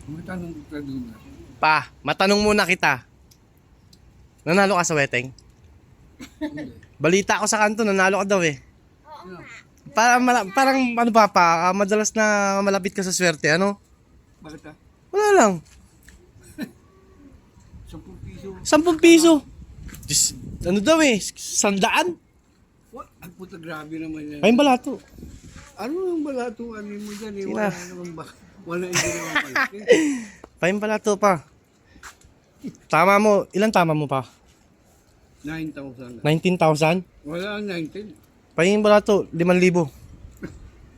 Matanong kita doon. Pa, matanong muna kita. Nanalo ka sa wedding? Balita ko sa kanto, nanalo ka daw eh. Parang ano pa, madalas na malapit ka sa swerte, ano? Bakit ah? Wala lang. 10 piso. 10 piso. Diyos, ano daw eh, 100? What? Ang puta, grabe naman yan. Ayun balato. Ano yung balatuan mo dyan eh? Sina? Wala naman ba? Wala hindi naman palaki. Payong balato pa. Tama mo, ilan tama mo pa? 9,000. 19,000? Wala ang 19. Payong balato, 5,000.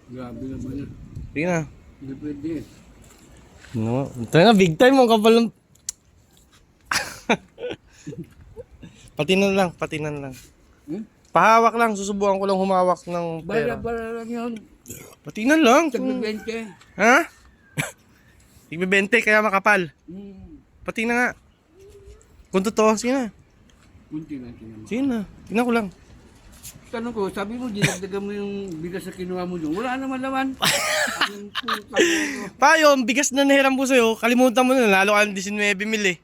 Grabe naman yan. Sige na. Hindi pwede eh. No, ito na, big time mo kapal ng... patinan lang. Hmm? Pahawak lang, susubukan ko lang humawak ng pera. Bala lang yun. Patinan lang. Tagli Kung... 20. Ha? Tigbe 20 kaya makapal. Pati na nga. Kung totoo, sige na. Kunti lang tinama. Sige na. Tingnan ko lang. Tanong ko, sabi mo, dinagdagan mo yung bigas na kinuha mo doon. Wala naman laman. Ang puta mo. Pa, yung bigas na nahiram ko sa'yo, kalimutan mo na, lalo ka ng 19,000 eh.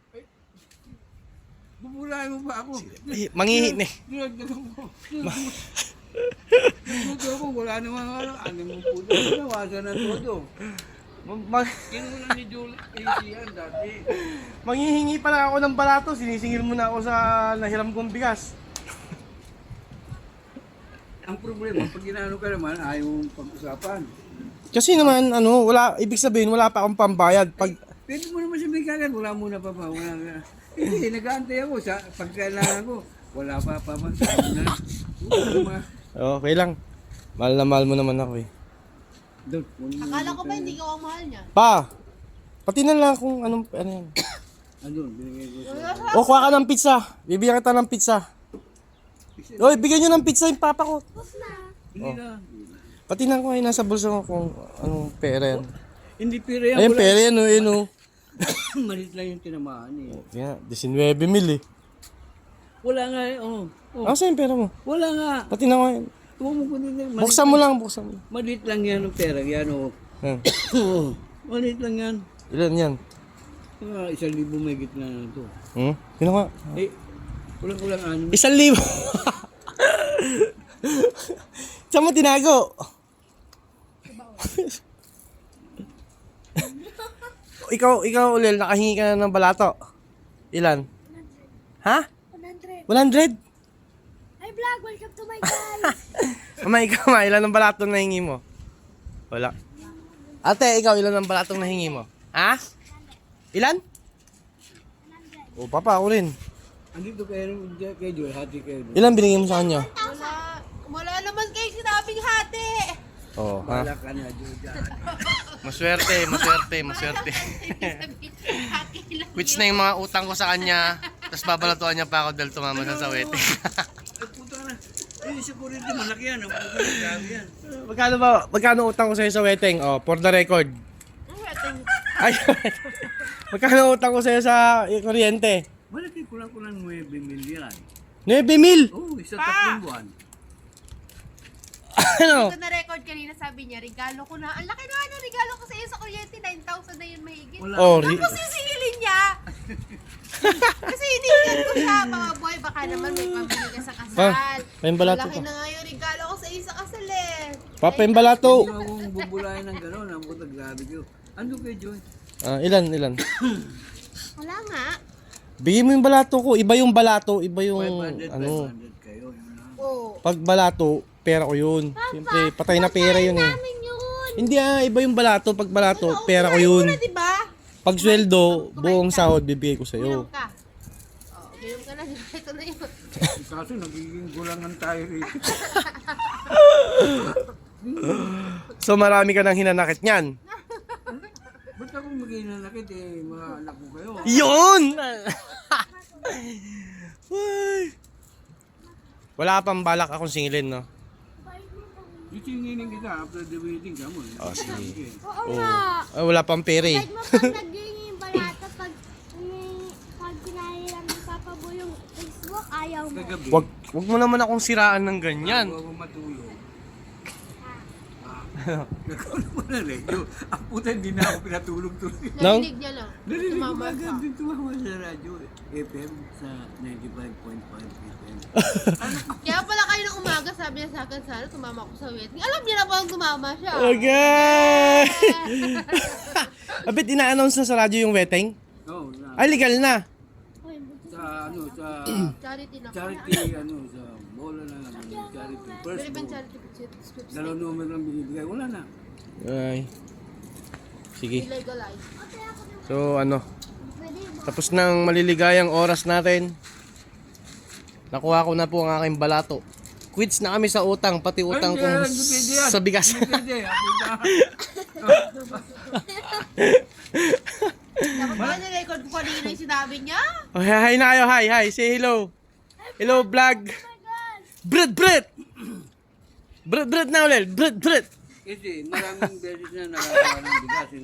Bubulahin mo pa ako. Ay, mangihin eh. Dinagdagan mo. Dinagdagan mo, wala naman ano mo puta. Nawasan na todo. Kinuha ni Julie yan dati. Manghihingi pa lang ako ng balato, sinisingil mo na ako sa nahiram kong bigas. Ang problema, pag ginano ka naman, ayaw mong pag-usapan. Kasi naman, ano, wala, ibig sabihin, wala pa akong pambayad. Pag, Pwede mo naman sabihin kagad, wala muna pa pa. Wala na. Hindi, nag-aantay ako. Sa pagkailangan ko, wala pa pa. Sabi na. okay lang. Mahal na mahal mo naman ako eh. Doon, Akala ko ba hindi ka ang mahal niya? Pa, patinan lang kung anong, ano yan. Andun, binigay ko sa... O, kuha ka ng pizza. Bibigyan kita ng pizza. Oy, bigyan nyo ng pizza yung papa ko. Hindi na. Patinan ko ay nasa bulsa ko kung anong pera yan. Hindi pira yan. Ayun, Wala. pera yan o, yun o. Malit lang yung tinamaan eh. Kaya, 19,000 eh. Wala nga eh. Oh. Asa yung pera mo? Wala nga. Patinan ko yan. Huwag mo kunin yan. Buksan mo lang, buksan mo. Malit lang yan ang pera. Yan oh. Yan. Malit lang yan. Ilan yan? 1,000 may gitna na ito. Hmm? Sino ka? Eh, kulang-kulang ano. 1,000. Saan mo tinago? ikaw ulil, nakahingi ka na ng balato. Ilan? Ha? 100. 100? Hi vlog, welcome to my guys. Mama, ikaw ma, ilan ang balatong nahingi mo? Wala. Ate, ikaw, ilan ang balatong nahingi mo? Ha? Ilan? O, papa, ako rin. Andito kay Joy, hati kayo. Ilan binigay mo sa kanya? Wala naman kayo sinabing hati. Oo, ha? Wala ka na, Joy. Maswerte. Which na yung mga utang ko sa kanya, tapos babalatuan niya pa ako dahil tumama sa sawete. Ay, puta na. Ay, security, malaki yan. Ang puta na, grabe yan. Magkano utang ko sa'yo sa wedding? Oh, for the record. Ay, magkano utang ko sa'yo sa kuryente? Malaki, kulang-kulang 9 million. 9,000! Oo, isa tatlong buwan. Ano? Ito na record kanina sabi niya, regalo ko na. Ang laki na ano, regalo ko sa iyo sa kuryente, 9,000 na yun mahigit. Wala. Oh, Tapos sisingilin niya. Kasi hinihingan ko siya, mga boy, baka naman may pambili ka sa kasal. may balato Malaki pa. na nga yung regalo ko sa iyo sa kasal eh. Papa, yung balato. Hindi mo akong bubulahin ng gano'n. Ang puta, grabe kayo. Ando kay Joy. Ilan? Wala nga. Bigyan mo yung balato ko. Iba yung balato, iba yung 500, ano. 500 kayo. Yun lang. Oo. Pag balato, pera ko yun. Siyempre, patay na pera yun eh. Namin yun. Hindi iba yung balato. Pag balato, pera ko yun. Una, diba? Pag sweldo, buong sahod, bibigay ko sa'yo. Ulam ka. Ulam ka na, ito na yun. Kaso nagiging gulangan tayo rito. So marami ka nang hinanakit niyan. Ba't ako mag-inanakit eh, mga anak ko kayo? Yun! Ay. Wala ka pang balak akong singilin, no? Isinginin kita after the wedding ka mo. Oh, sige. Oo Oh. nga. Wala pang pera eh. Kahit mo pag naging yung balata, pag pinahiram ni Papa Boy yung Facebook, ayaw mo. Kagabi, Wag mo naman akong siraan ng ganyan. bago ako matulog. Nagkaroon ko ng radio. Ang puta, hindi na ako pinatulog tuloy. Narinig niya lang. Narinig ko Tumama agad siya. din tumama sa radyo. FM sa 95.5 FM. Kaya pala kayo ng umaga, sabi niya sa akin, sana tumama ko sa wedding. Alam niya na po ang tumama siya. Okay! Abit, ina-announce na sa radyo yung wedding? Oo, na. Ay, legal na. Sa ano, sa Charity na. charity, ano, sa bola na lang. Charity. First Pero ibang ball. charity scripts. Dalawang numero lang binibigay. Wala na. Ay. Sige. Legalize. So, ano. Tapos ng maliligayang oras natin. Nakuha ko na po ang aking balato. Quits na kami sa utang, pati utang Ay, kong hindi pwede yan. sa bigas. Hindi pwede. Apunta. Dapat ba nirecord ko kanina yung sinabi niya? Oh, hi na kayo, hi. Say hello. Hello, vlog. Brad. Brad na ulit. Brad. Kasi maraming beses na nakakawa ng bigas.